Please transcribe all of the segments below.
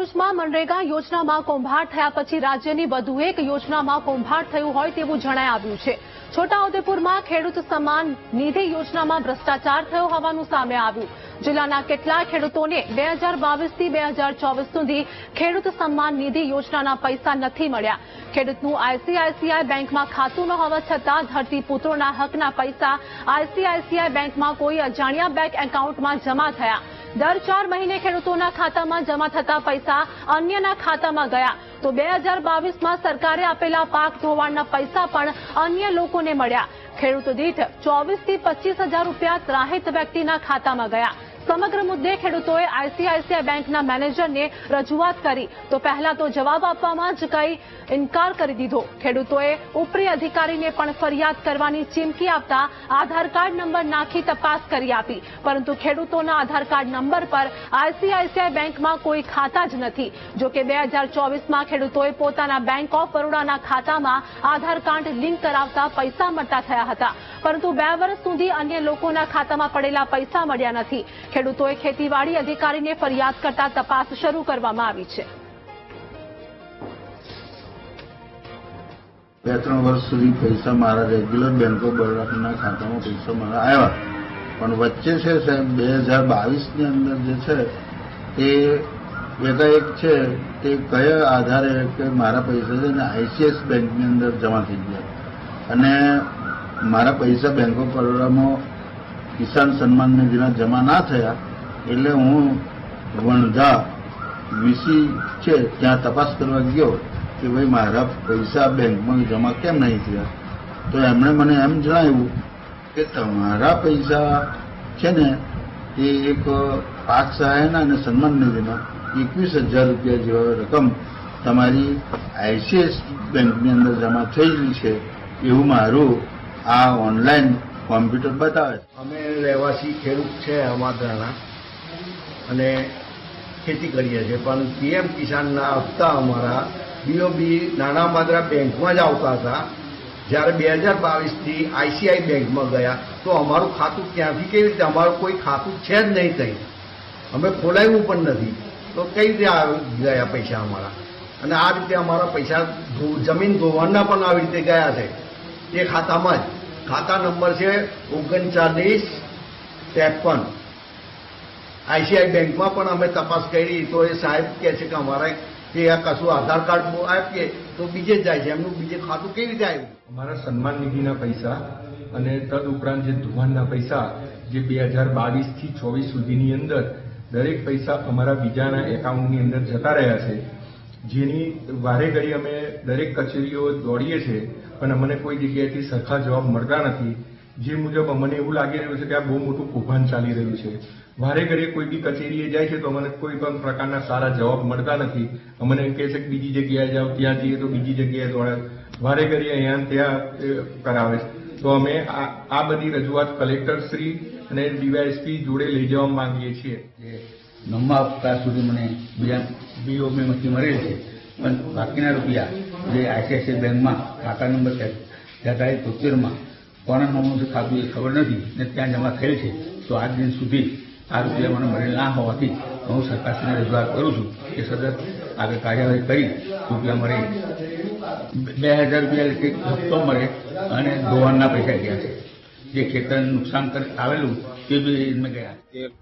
ભરૂચમાં મનરેગા યોજનામાં કૌભાંડ થયા પછી રાજ્યની વધુ એક યોજનામાં કૌભાંડ થયું હોય તેવું જણાઈ આવ્યું છે। છોટાઉદેપુરમાં ખેડૂત સન્માન નિધિ યોજનામાં ભ્રષ્ટાચાર થયો હોવાનું સામે આવ્યું। જિલ્લાના કેટલાક ખેડૂતોને 2022 થી 2024 સુધી ખેડૂત સન્માન નિધિ યોજનાના પૈસા નથી મળ્યા। ખેડૂતનું આઈસીઆઈસીઆઈ બેંકમાં ખાતું ન હોવા છતાં ધરતીપુત્રોના હકના પૈસા આઈસીઆઈસીઆઈ બેંકમાં કોઈ અજાણ્યા બેંક એકાઉન્ટમાં જમા થયા। દર 4 મહિને ખેડૂતોના ખાતામાં જમા થતા પૈસા અન્યના ખાતામાં ગયા તો 2022માં સરકારે આપેલા પાક ધોવાણના પૈસા પણ અન્ય લોકોને મળ્યા। ખેડૂતો દીઠ 24 થી 25 હજાર રૂપિયા ત્રાહિત વ્યક્તિના ખાતામાં ગયા। સમગ્ર મુદ્દે ખેડૂતોએ આઈસીઆઈસીઆઈ બેંકના મેનેજરને રજૂઆત કરી તો પહેલા તો જવાબ આપવામાં જ કઈ ઇનકાર કરી દીધો। ખેડૂતોએ ઉપરી અધિકારીને પણ ફરિયાદ કરવાની ચીમકી આપતા આધાર કાર્ડ નંબર નાખી તપાસ કરી આપી, પરંતુ ખેડૂતોના આધાર કાર્ડ નંબર પર આઈસીઆઈસીઆઈ બેંકમાં કોઈ ખાતા જ નથી। જો કે 2024માં ખેડૂતોએ પોતાના બેંક ઓફ બરોડાના ખાતામાં આધાર કાર્ડ લિંક કરાવતા પૈસા મળતા થયા હતા, પરંતુ 2 વર્ષ સુધી અન્ય લોકોના ખાતામાં પડેલા પૈસા મળ્યા નથી। ખેડૂતોએ ખેતીવાડી અધિકારીને ફરિયાદ કરતા તપાસ શરૂ કરવામાં આવી છે। 2-3 વર્ષ સુધી પૈસા મારા રેગ્યુલર બેંક ઓફ બરોડાના ખાતામાં પૈસા મારા આવ્યા, પણ વચ્ચે છે સાહેબ 2022ની અંદર જે છે તે એકાએક છે તે કયા આધારે કે મારા પૈસા છે ને આઈસીઆઈસીઆઈ બેંકની અંદર જમા થઈ ગયા અને મારા પૈસા બેંક ઓફ બરોડામાં કિસાન સન્માન નિધિના જમા ના થયા એટલે હું વણધા વીસી છે ત્યાં તપાસ કરવા ગયો કે ભાઈ મારા પૈસા બેંકમાં જમા કેમ નહીં થયા, તો એમણે મને એમ જણાવ્યું કે તમારા પૈસા છે ને એ એક પાક સહાયના અને સન્માન નિધિના 21,000 રૂપિયા જેવા રકમ તમારી આઈસીઆઈસીઆઈ બેંકની અંદર જમા થયેલી છે એવું મારું આ ઓનલાઈન કોમ્પ્યુટર બતાવે છે। અમે રહેવાસી ખેડૂત છે અમાદરાના અને ખેતી કરીએ છીએ, પણ પીએમ કિસાનના હપ્તા અમારા બીઓબી નાના માદરા બેંકમાં જ આવતા હતા। જ્યારે 2022થી આઈસીઆઈ બેંકમાં ગયા તો અમારું ખાતું ક્યાંથી કેવી રીતે, અમારું કોઈ ખાતું છે જ નહીં, કંઈ અમે ખોલાવ્યું પણ નથી, તો કઈ રીતે ગયા પૈસા અમારા? અને આ રીતે અમારા પૈસા જમીન ધોવાણના પણ આવી રીતે ગયા છે એ ખાતામાં જ। खाता नंबर है 3953। आईसीआई बैंक में पण अमे तपास करी तो ये साहेब कहे छे कि अमारा के आ कशुं आधार कार्ड आपीए तो बीजे जाए छे, एमनुं बीजे खातुं केवी रीते आव्युं? अमारा सन्मान निधिना पैसा अने तदुपरांत जे धोवाणना पैसा जे 2022 થી 24 सुधीनी अंदर दरेक पैसा अमारा बीजाना एकाउंटनी अंदर जता रह्या छे, जेनी वारे घड़ी अमे दरेक कचेरीओ दौड़ीए छे पण अमने कोई जग्याएथी सरखा जवाब मळता नथी। जे मुजब अमने एवुं लागी रह्युं छे के आ बहु मोटुं कौभांड चाली रह्युं छे। वारे घड़ीए कोई बी कचेरीए जाय छे तो अमने कोई पण प्रकारना सारा जवाब मळता नथी। अमने कहे छे के बीजी जग्याए जाओ, त्यां जईए तो बीजी जग्याए दौड़े, वारे घड़ीए अहींया त्यां करावे। तो अमे आ बधी रजूआत कलेक्टरश्री अने डीवायएसपी जोड़े लई जवा मांगीए छीए। नम्मा हप्ता सुधी मने बीओबीमांथी मळेल छे, पण बाकीना रुपया जे आईसीआईसीआई बैंक में खाता नंबर 7373 में कोना नामનું खातुं એ खबर नहीं ने त्यां जमा थयेल छे। तो आज दिन सुधी आ रुपया मने मळेल ना होवाथी हूँ सरकारश्रीने रजूआत करूँ छूं कि सदर आगे कार्यवाही करी रुपया मळे 2000 रुपया हप्तो मळे अने धोवाणना पैसा गया छे। जे खेतरने नुकसान आवेलुं ते बी एमे गया।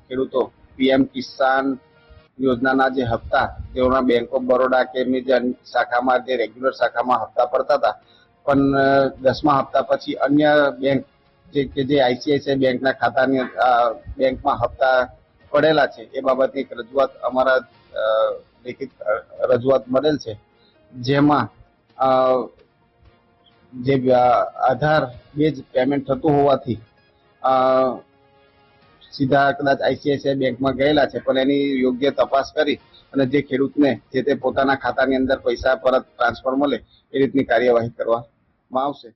खेडूतो पीएम किसान योजनाना जे हप्ता तेओना बैंक ऑफ बरोडा के एमनी जे शाखामां जे रेग्युलर शाखामां हप्ता पड़ता था, पण 10मा हप्ता पछी अन्य बैंक जे आईसीआईसीआई बेंकना खातानी बेंकमां हप्ता पड़ेला छे ए बाबतनी एक रजूआत अमारा लिखित रजूआत मळेल छे, जेमां जे आधार बेज पेमेंट थतुं होवाथी सीधा कदाच आईसीआईसीआई बैंक में गयेला छे, पण एनी योग्य तपास करी अने जे खेडूतने जे ते पोताना खातानी अंदर पैसा परत ट्रांसफर मळे ए रीतनी कार्यवाही करवामां आवशे।